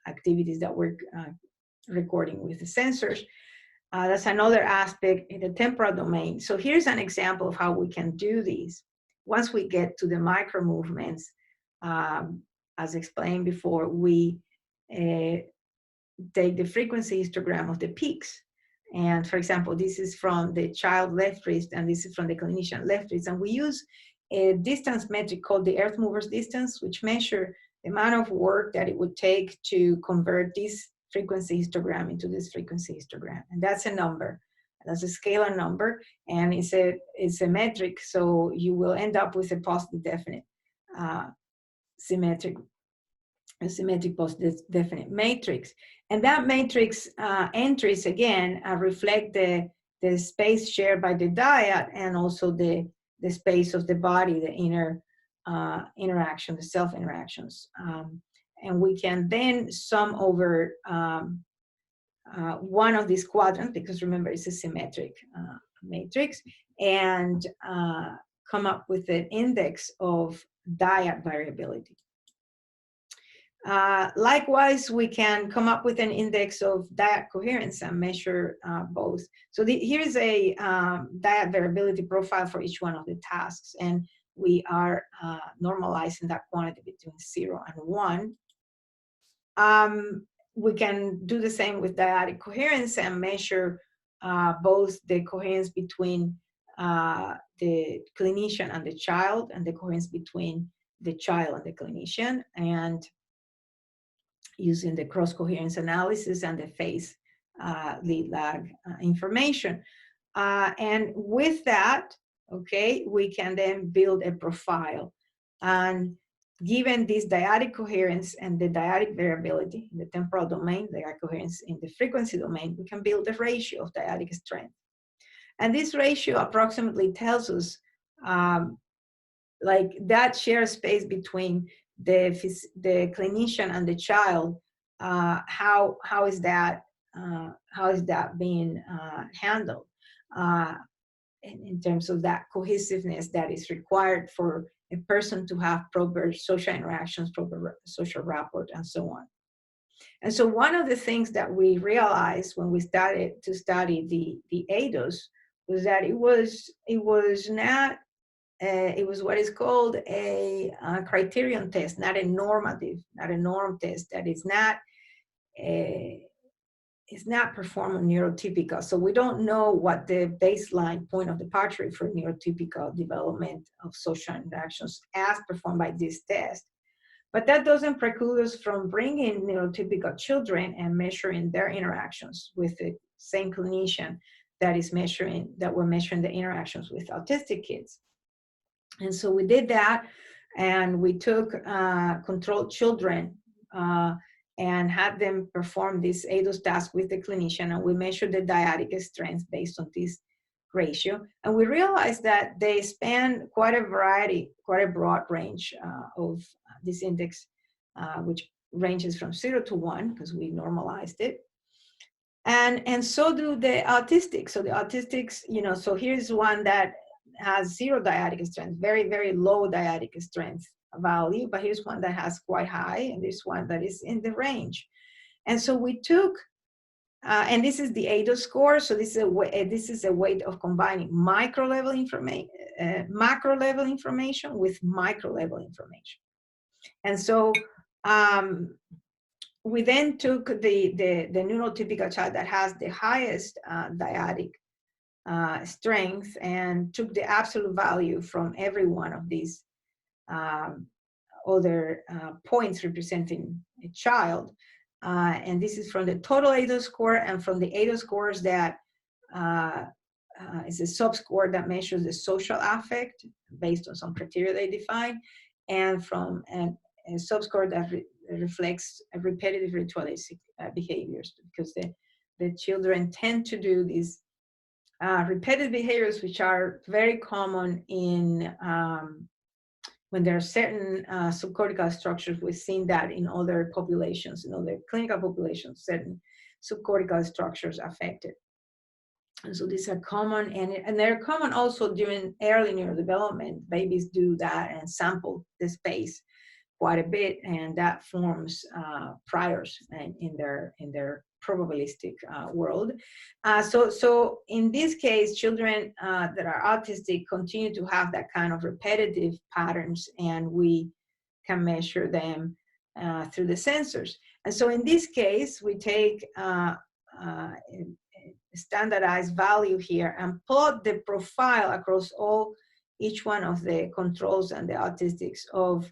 activities that we're recording with the sensors? That's another aspect in the temporal domain. So here's an example of how we can do these. Once we get to the micro movements, as explained before, we take the frequency histogram of the peaks. And for example, this is from the child left wrist, and this is from the clinician left wrist. And we use a distance metric called the earth movers distance, which measure the amount of work that it would take to convert this frequency histogram into this frequency histogram. And that's a number. That's a scalar number, and it's a metric, so you will end up with a positive definite symmetric positive definite matrix. And that matrix entries, again, reflect the space shared by the dyad, and also the space of the body, the inner interaction, the self interactions. And we can then sum over one of these quadrants, because remember, it's a symmetric matrix, and come up with an index of dyad variability. Likewise, we can come up with an index of dyad coherence and measure both. So here's a dyad variability profile for each one of the tasks, and we are normalizing that quantity between 0 and 1. We can do the same with dyadic coherence and measure both the coherence between the clinician and the child, and the coherence between the child and the clinician, and using the cross-coherence analysis and the phase lead lag information. And with that, okay, we can then build a profile. And given this dyadic coherence and the dyadic variability in the temporal domain, dyadic coherence in the frequency domain, we can build a ratio of dyadic strength. And this ratio approximately tells us like that shared space between the clinician and the child, how is that being handled in terms of that cohesiveness that is required for a person to have proper social interactions, proper social rapport, and so on. And so one of the things that we realized when we started to study the ADOS was that it was what is called a criterion test, not a norm test, that is not performed on neurotypical. So we don't know what the baseline point of departure for neurotypical development of social interactions as performed by this test. But that doesn't preclude us from bringing neurotypical children and measuring their interactions with the same clinician that we're measuring the interactions with autistic kids. And so we did that, and we took controlled children and had them perform this ADOS task with the clinician, and we measured the dyadic strength based on this ratio. And we realized that they span quite a broad range of this index, which ranges from 0 to 1 because we normalized it. And so do the autistics. So the autistics, so here's one that has 0 dyadic strength, very, very low dyadic strength value, but here's one that has quite high, and this one that is in the range. And so we took, and this is the ADOS score. So this is a way of combining macro-level information with micro-level information. And so we then took the neurotypical child that has the highest dyadic strength and took the absolute value from every one of these other points representing a child. And this is from the total ADOS score and from the ADOS scores that is a subscore that measures the social affect based on some criteria they define, and from a subscore that reflects repetitive ritualistic behaviors, because the children tend to do these repetitive behaviors, which are very common in when there are certain subcortical structures. We've seen that in other populations, in other clinical populations, certain subcortical structures affected. And so these are common, and they're common also during early neurodevelopment. Babies do that and sample the space quite a bit, and that forms priors in their probabilistic world. So in this case, children that are autistic continue to have that kind of repetitive patterns, and we can measure them through the sensors. And so in this case, we take standardized value here and plot the profile across each one of the controls and the autistics of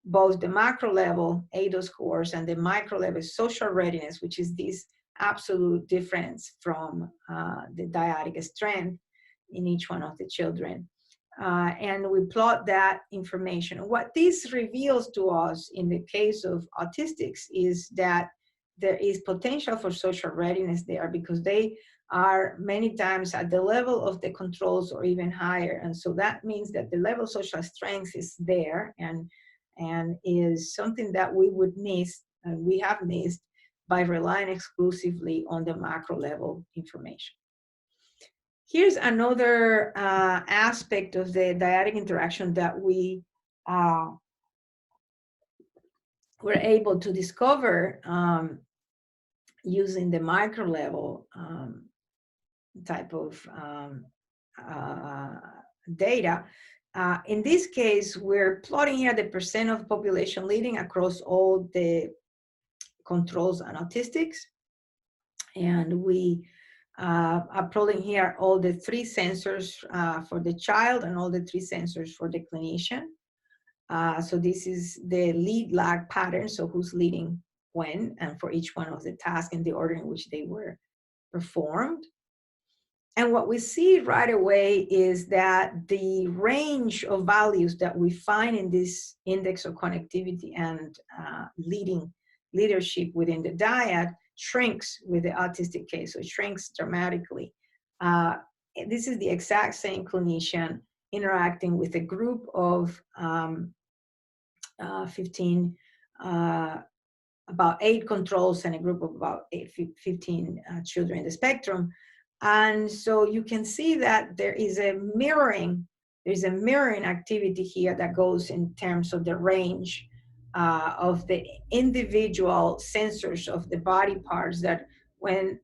both the macro level ADOS scores and the micro level social readiness, which is this absolute difference from the dyadic strength in each one of the children. And we plot that information. What this reveals to us in the case of autistics is that there is potential for social readiness there, because they are many times at the level of the controls or even higher. And so that means that the level of social strength is there, and is something that we would miss, and we have missed, by relying exclusively on the macro level information. Here's another aspect of the dyadic interaction that we were able to discover using the micro level type of data. In this case, we're plotting here the percent of population leading across all the controls and autistics. And we are plotting here all the 3 sensors for the child and all the 3 sensors for the clinician. So this is the lead lag pattern, so who's leading when, and for each one of the tasks in the order in which they were performed. And what we see right away is that the range of values that we find in this index of connectivity and leadership within the dyad shrinks with the autistic case, so it shrinks dramatically. This is the exact same clinician interacting with a group of 15, about 8 controls and a group of about 15 children in the spectrum. And so you can see that there's a mirroring activity here that goes in terms of the range of the individual sensors of the body parts, that when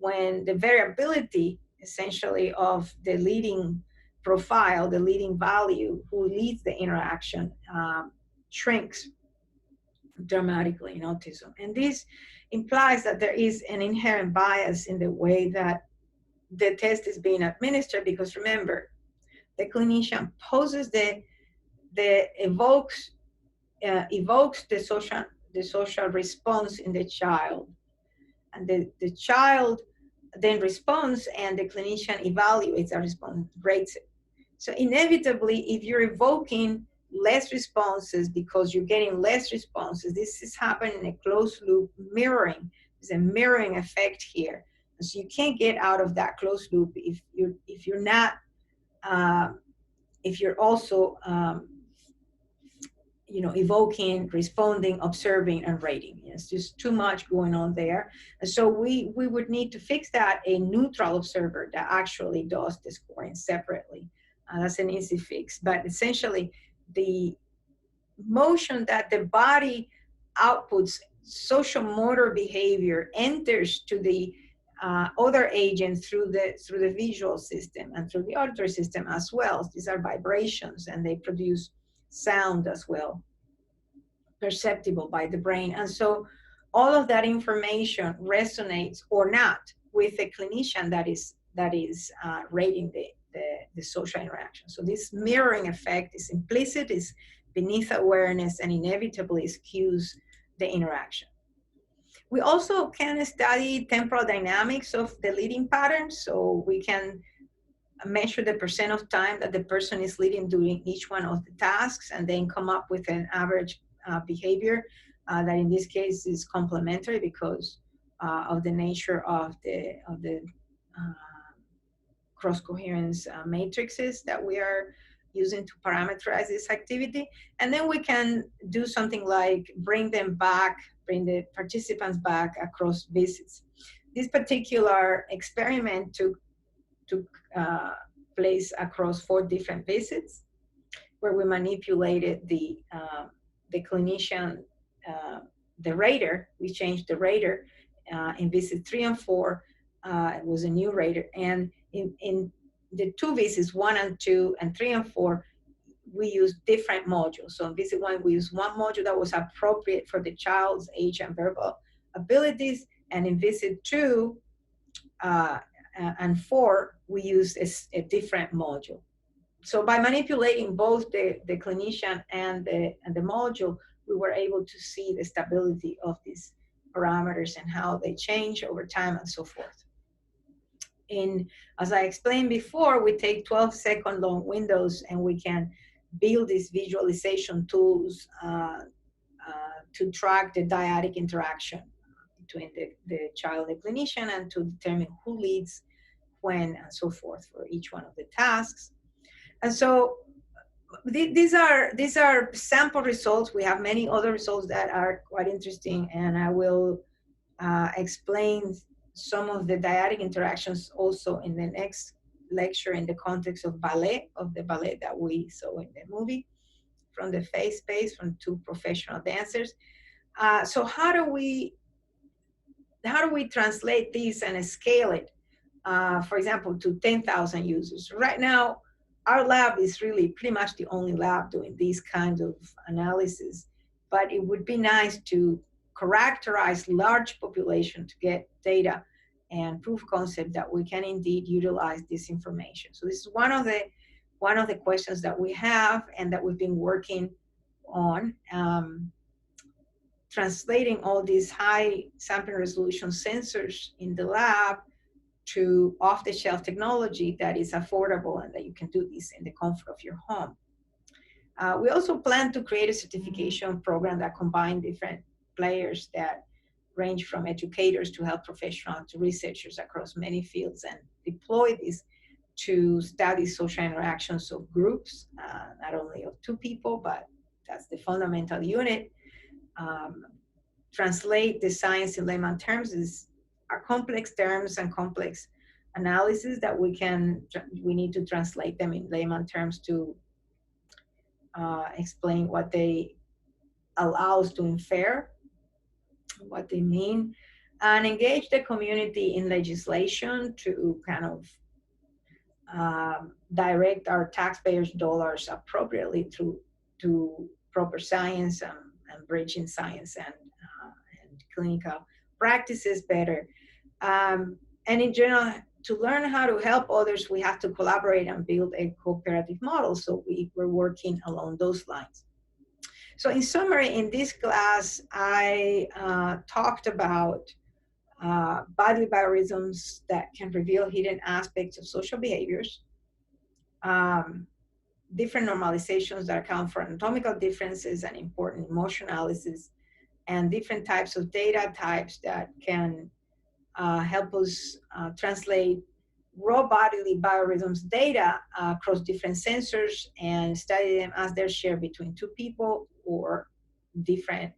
the variability essentially of the leading profile, the leading value, who leads the interaction, shrinks dramatically in autism. And this implies that there is an inherent bias in the way that the test is being administered, because remember, the clinician poses evokes the social response in the child, and the child then responds, and the clinician evaluates that response, rates it. So inevitably, if you're evoking less responses because you're getting less responses, this is happening in a closed loop mirroring. There's a mirroring effect here. So you can't get out of that closed loop if you're not if you're also evoking, responding, observing, and rating. It's just too much going on there. And so we would need to fix that, a neutral observer that actually does the scoring separately. That's an easy fix. But essentially, the motion that the body outputs, social motor behavior, enters to the other agents through the visual system and through the auditory system as well. These are vibrations, and they produce sound as well, perceptible by the brain. And so all of that information resonates or not with the clinician that is rating the social interaction. So this mirroring effect is implicit, is beneath awareness, and inevitably skews the interaction. We also can study temporal dynamics of the leading patterns. So we can measure the percent of time that the person is leading doing each one of the tasks, and then come up with an average behavior that in this case is complementary because of the nature of the cross-coherence matrices that we are using to parameterize this activity. And then we can do something like bring the participants back across visits. This particular experiment took place across 4 different visits, where we manipulated the clinician, the rater. We changed the rater in visit 3 and 4. It was a new rater, and in the 2 visits, 1 and 2, and 3 and 4, we used different modules. So in visit 1, we used one module that was appropriate for the child's age and verbal abilities, and in visit 2 and 4, we used a different module. So by manipulating both the clinician and the module, we were able to see the stability of these parameters and how they change over time and so forth. As I explained before, we take 12-second long windows, and we can build these visualization tools to track the dyadic interaction between the child and the clinician, and to determine who leads when and so forth for each one of the tasks. And so these are sample results. We have many other results that are quite interesting, and I will explain some of the dyadic interactions also in the next lecture in the context of ballet, of the ballet that we saw in the movie, from the face space, from 2 professional dancers. So how do we translate this and scale it, for example, to 10,000 users? Right now, our lab is really pretty much the only lab doing these kinds of analysis, but it would be nice to characterize large population to get data and proof concept that we can indeed utilize this information. So this is one of the questions that we have and that we've been working on, translating all these high sampling resolution sensors in the lab to off-the-shelf technology that is affordable and that you can do this in the comfort of your home. We also plan to create a certification program that combines different players that range from educators to health professionals to researchers across many fields, and deploy this to study social interactions of groups, not only of 2 people, but that's the fundamental unit. Translate the science in layman terms are complex terms and complex analysis that we need to translate them in layman terms to explain what they allow us to infer, what they mean, and engage the community in legislation to kind of direct our taxpayers' dollars appropriately to proper science and bridging science and clinical practices better. And in general, to learn how to help others, we have to collaborate and build a cooperative model. So we're working along those lines. So in summary, in this class, I talked about bodily biorhythms that can reveal hidden aspects of social behaviors, different normalizations that account for anatomical differences and important emotion analysis, and different types of data types that can help us translate raw bodily biorhythms data across different sensors and study them as they're shared between 2 people or different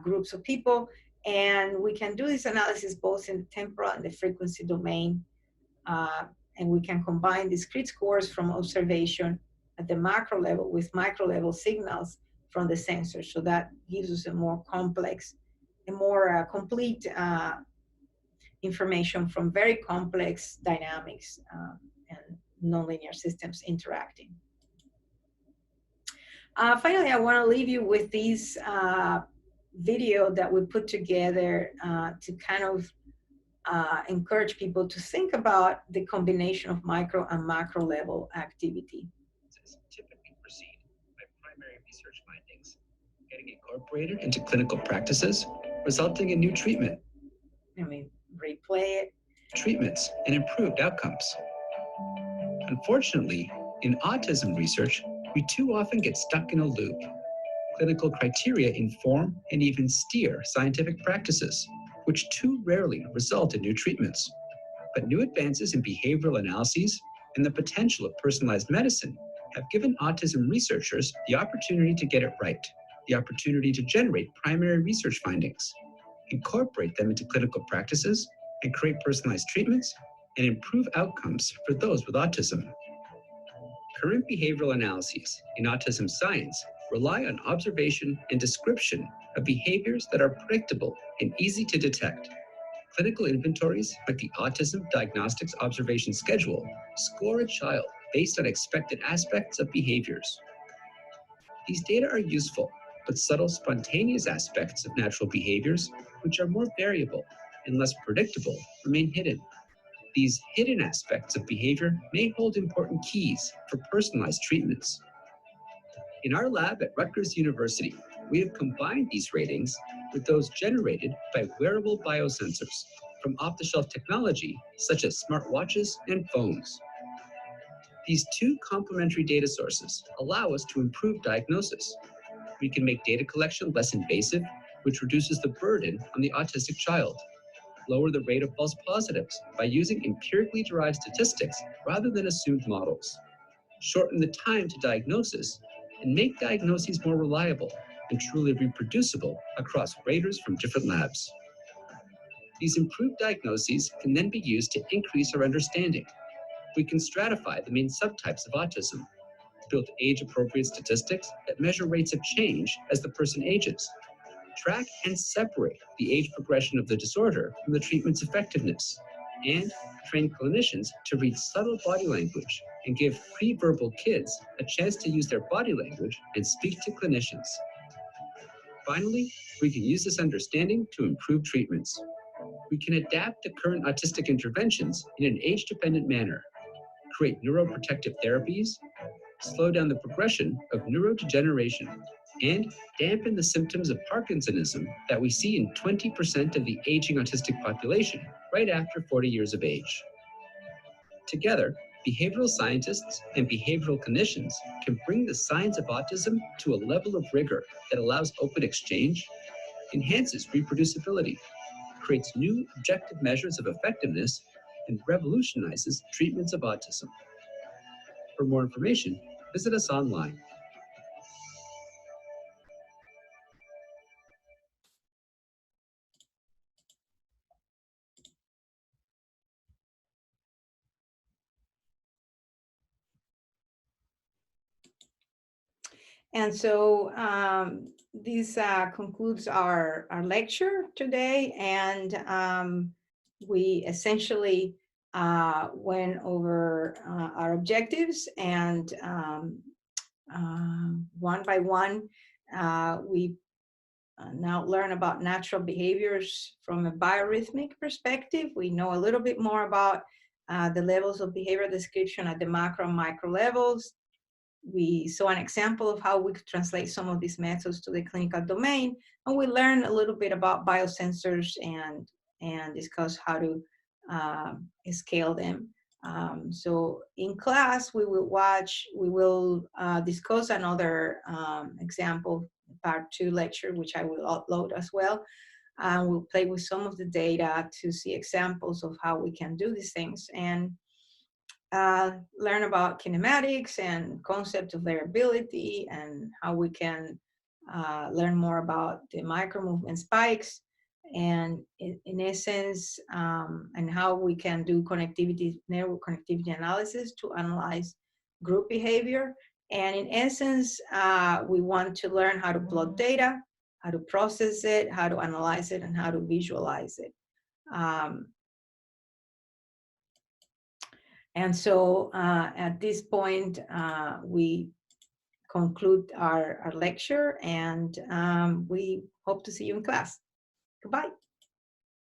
groups of people. And we can do this analysis both in the temporal and the frequency domain. And we can combine discrete scores from observation at the macro level with micro level signals from the sensor. So that gives us a more complex, a more complete information from very complex dynamics and nonlinear systems interacting. Finally, I want to leave you with this video that we put together to kind of encourage people to think about the combination of micro and macro level activity. Typically proceed by primary research findings, getting incorporated into clinical practices, resulting in new treatment. Let me replay it. Treatments and improved outcomes. Unfortunately, in autism research, we too often get stuck in a loop. Clinical criteria inform and even steer scientific practices, which too rarely result in new treatments. But new advances in behavioral analyses and the potential of personalized medicine have given autism researchers the opportunity to get it right, the opportunity to generate primary research findings, incorporate them into clinical practices, and create personalized treatments and improve outcomes for those with autism. Current behavioral analyses in autism science rely on observation and description of behaviors that are predictable and easy to detect. Clinical inventories like the Autism Diagnostics Observation Schedule score a child based on expected aspects of behaviors. These data are useful, but subtle spontaneous aspects of natural behaviors, which are more variable and less predictable, remain hidden. These hidden aspects of behavior may hold important keys for personalized treatments. In our lab at Rutgers University, we have combined these ratings with those generated by wearable biosensors from off-the-shelf technology such as smartwatches and phones. These two complementary data sources allow us to improve diagnosis. We can make data collection less invasive, which reduces the burden on the autistic child, lower the rate of false positives by using empirically derived statistics rather than assumed models, shorten the time to diagnosis, and make diagnoses more reliable and truly reproducible across raters from different labs. These improved diagnoses can then be used to increase our understanding. We can stratify the main subtypes of autism, build age-appropriate statistics that measure rates of change as the person ages, track and separate the age progression of the disorder from the treatment's effectiveness, and train clinicians to read subtle body language and give pre-verbal kids a chance to use their body language and speak to clinicians. Finally, we can use this understanding to improve treatments. We can adapt the current autistic interventions in an age-dependent manner, create neuroprotective therapies, slow down the progression of neurodegeneration, and dampen the symptoms of Parkinsonism that we see in 20% of the aging autistic population right after 40 years of age. Together, behavioral scientists and behavioral clinicians can bring the science of autism to a level of rigor that allows open exchange, enhances reproducibility, creates new objective measures of effectiveness, and revolutionizes treatments of autism. For more information, visit us online. And so this concludes our lecture today. And we essentially went over our objectives, and one by one, we now learn about natural behaviors from a biorhythmic perspective. We know a little bit more about the levels of behavior description at the macro and micro levels. We saw an example of how we could translate some of these methods to the clinical domain, and we learned a little bit about biosensors and discuss how to scale them. So in class, we will discuss another example, part 2 lecture, which I will upload as well. We'll play with some of the data to see examples of how we can do these things, and learn about kinematics and concept of variability and how we can learn more about the micro movement spikes, and in essence, and how we can do connectivity, network connectivity analysis to analyze group behavior. And in essence, we want to learn how to plot data, how to process it, how to analyze it, and how to visualize it. And so at this point, we conclude our lecture, and we hope to see you in class. Goodbye.